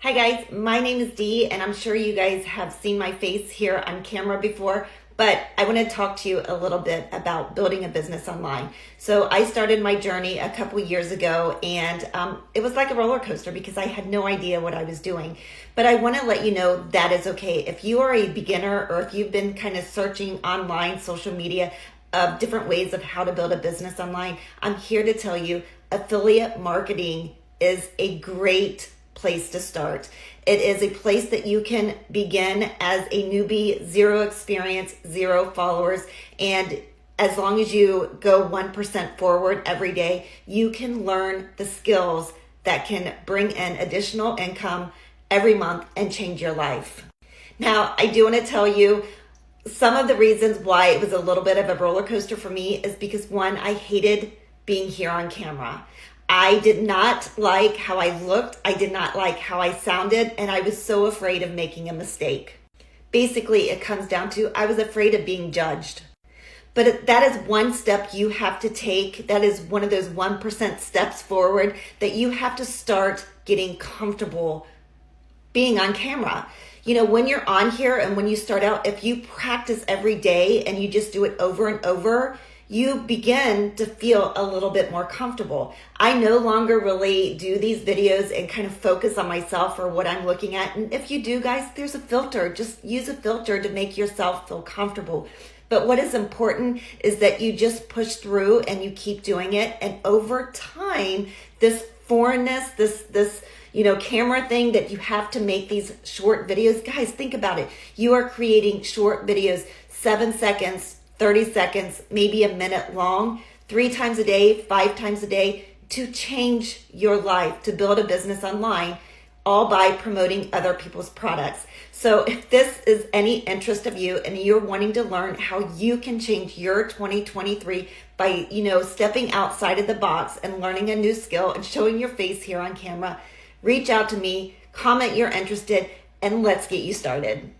Hi guys, my name is Dee, and I'm sure you guys have seen my face here on camera before, but I want to talk to you a little bit about building a business online. So I started my journey a couple years ago, and it was like a roller coaster because I had no idea what I was doing. But I want to let you know that is okay. If you are a beginner or if you've been kind of searching online, social media, of different ways of how to build a business online, I'm here to tell you affiliate marketing is a great place to start. It is a place that you can begin as a newbie, zero experience, zero followers, and as long as you go 1% forward every day, you can learn the skills that can bring in additional income every month and change your life. Now, I do want to tell you some of the reasons why it was a little bit of a roller coaster for me is because one, I hated being here on camera. I did not like how I looked. I did not like how I sounded, and I was so afraid of making a mistake. Basically, it comes down to I was afraid of being judged. But that is one step you have to take. That is one of those 1% steps forward that you have to start getting comfortable being on camera. You know, when you're on here and when you start out, if you practice every day and you just do it over and over, you begin to feel a little bit more comfortable. I no longer really do these videos and kind of focus on myself or what I'm looking at. And if you do, guys, there's a filter. Just use a filter to make yourself feel comfortable. But what is important is that you just push through and you keep doing it. And over time, this foreignness, this camera thing that you have to make these short videos. Guys, think about it. You are creating short videos, 7 seconds, 30 seconds, maybe a minute long, 3 times a day, 5 times a day to change your life, to build a business online, all by promoting other people's products. So if this is any interest of you and you're wanting to learn how you can change your 2023 by, stepping outside of the box and learning a new skill and showing your face here on camera, reach out to me, comment you're interested, and let's get you started.